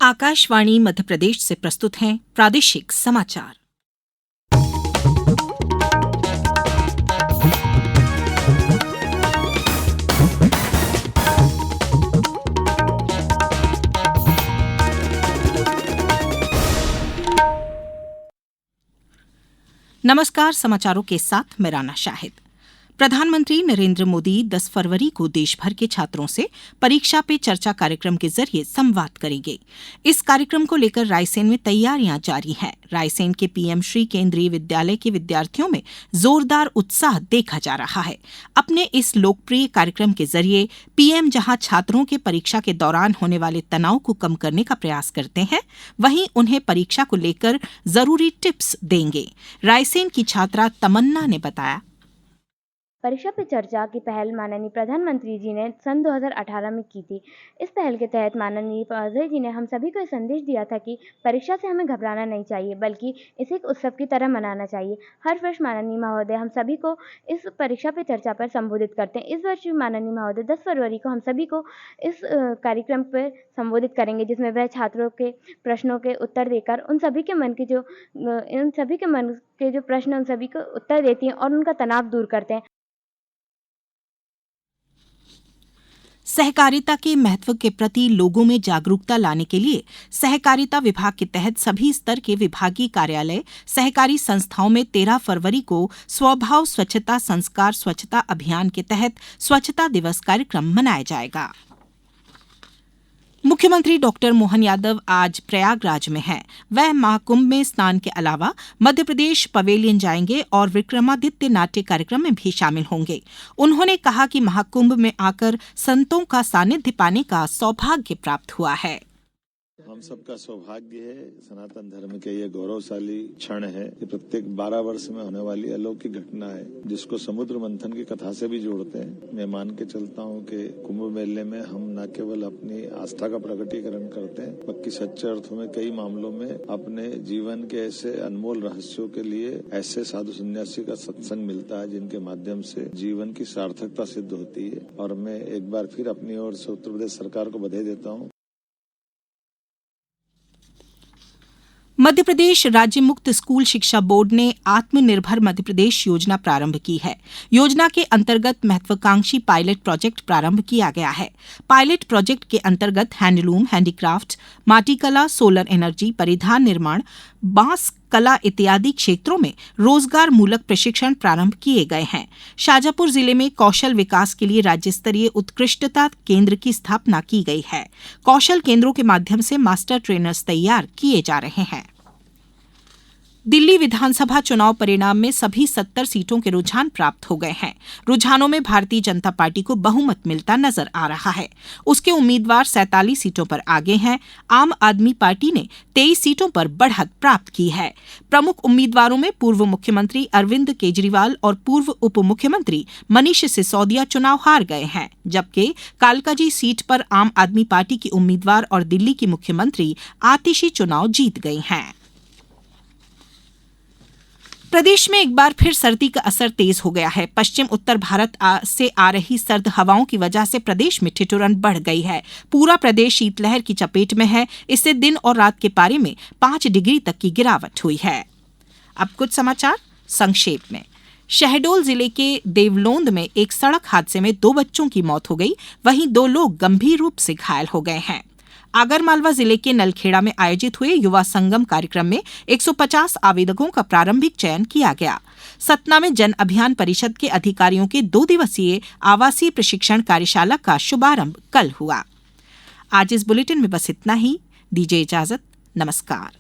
आकाशवाणी मध्य प्रदेश से प्रस्तुत हैं प्रादेशिक समाचार। नमस्कार, समाचारों के साथ मैं राना शाहिद। प्रधानमंत्री नरेंद्र मोदी 10 फरवरी को देश भर के छात्रों से परीक्षा पे चर्चा कार्यक्रम के जरिए संवाद करेंगे। इस कार्यक्रम को लेकर रायसेन में तैयारियां जारी हैं। रायसेन के पीएम श्री केंद्रीय विद्यालय के विद्यार्थियों में जोरदार उत्साह देखा जा रहा है। अपने इस लोकप्रिय कार्यक्रम के जरिए पीएम जहां छात्रों के परीक्षा के दौरान होने वाले तनाव को कम करने का प्रयास करते हैं, वहीं उन्हें परीक्षा को लेकर जरूरी टिप्स देंगे। रायसेन की छात्रा तमन्ना ने बताया, परीक्षा पे चर्चा की पहल माननीय प्रधानमंत्री जी ने सन 2018 में की थी। इस पहल के तहत माननीय प्रधानमंत्री जी ने हम सभी को संदेश दिया था कि परीक्षा से हमें घबराना नहीं चाहिए, बल्कि इसे एक उत्सव की तरह मनाना चाहिए। हर वर्ष माननीय महोदय हम सभी को इस परीक्षा पे चर्चा पर संबोधित करते हैं। इस वर्ष माननीय महोदय 10 फरवरी को हम सभी को इस कार्यक्रम पर संबोधित करेंगे, जिसमें वह छात्रों के प्रश्नों के उत्तर देकर उन सभी के मन के जो प्रश्न उन सभी को उत्तर देती हैं और उनका तनाव दूर करते हैं। सहकारिता के महत्व के प्रति लोगों में जागरूकता लाने के लिए सहकारिता विभाग के तहत सभी स्तर के विभागीय कार्यालय, सहकारी संस्थाओं में 13 फरवरी को स्वभाव स्वच्छता संस्कार स्वच्छता अभियान के तहत स्वच्छता दिवस कार्यक्रम मनाया जाएगा। मुख्यमंत्री डॉक्टर मोहन यादव आज प्रयागराज में हैं। वह महाकुंभ में स्नान के अलावा मध्य प्रदेश पवेलियन जाएंगे और विक्रमादित्य नाट्य कार्यक्रम में भी शामिल होंगे। उन्होंने कहा कि महाकुंभ में आकर संतों का सानिध्य पाने का सौभाग्य प्राप्त हुआ है। हम सबका सौभाग्य है। सनातन धर्म के ये गौरवशाली क्षण है कि प्रत्येक 12 वर्ष में होने वाली अलौकिक घटना है, जिसको समुद्र मंथन की कथा से भी जोड़ते हैं। मैं मान के चलता हूँ कि कुंभ मेले में हम न केवल अपनी आस्था का प्रकटीकरण करते हैं, बल्कि सच्चे अर्थों में कई मामलों में अपने जीवन के ऐसे अनमोल रहस्यों के लिए ऐसे साधु सन्यासी का सत्संग मिलता है, जिनके माध्यम से जीवन की सार्थकता सिद्ध होती है। और मैं एक बार फिर अपनी ओर से उत्तर प्रदेश सरकार को बधाई देता हूँ। मध्य प्रदेश राज्य मुक्त स्कूल शिक्षा बोर्ड ने आत्मनिर्भर मध्य प्रदेश योजना प्रारंभ की है। योजना के अंतर्गत महत्वाकांक्षी पायलट प्रोजेक्ट प्रारंभ किया गया है। पायलट प्रोजेक्ट के अंतर्गत हैंडलूम, हैंडीक्राफ्ट, माटी कला, सोलर एनर्जी, परिधान निर्माण, बांस कला इत्यादि क्षेत्रों में रोजगार मूलक प्रशिक्षण प्रारंभ किए गए हैं। शाजापुर जिले में कौशल विकास के लिए राज्य स्तरीय उत्कृष्टता केंद्र की स्थापना की गई है। कौशल केंद्रों के माध्यम से मास्टर ट्रेनर्स तैयार किए जा रहे हैं। दिल्ली विधानसभा चुनाव परिणाम में सभी 70 सीटों के रुझान प्राप्त हो गए हैं। रुझानों में भारतीय जनता पार्टी को बहुमत मिलता नजर आ रहा है। उसके उम्मीदवार 47 सीटों पर आगे हैं। आम आदमी पार्टी ने 23 सीटों पर बढ़त प्राप्त की है। प्रमुख उम्मीदवारों में पूर्व मुख्यमंत्री अरविंद केजरीवाल और पूर्व उप मुख्यमंत्री मनीष सिसोदिया चुनाव हार गए हैं, जबकि कालकाजी सीट पर आम आदमी पार्टी की उम्मीदवार और दिल्ली की मुख्यमंत्री आतिशी चुनाव जीत गई हैं। प्रदेश में एक बार फिर सर्दी का असर तेज हो गया है। पश्चिम उत्तर भारत से आ रही सर्द हवाओं की वजह से प्रदेश में ठिठुरन बढ़ गई है। पूरा प्रदेश शीतलहर की चपेट में है। इससे दिन और रात के पारे में 5 डिग्री तक की गिरावट हुई है। अब कुछ समाचार संक्षेप में। शहडोल जिले के देवलोंद में एक सड़क हादसे में 2 बच्चों की मौत हो गई, वहीं 2 लोग गंभीर रूप से घायल हो गए हैं। आगरमालवा जिले के नलखेड़ा में आयोजित हुए युवा संगम कार्यक्रम में 150 आवेदकों का प्रारंभिक चयन किया गया। सतना में जन अभियान परिषद के अधिकारियों के 2 दिवसीय आवासीय प्रशिक्षण कार्यशाला का शुभारंभ कल हुआ। आज इस बुलेटिन में बस इतना ही। दीजिए इजाजत। नमस्कार।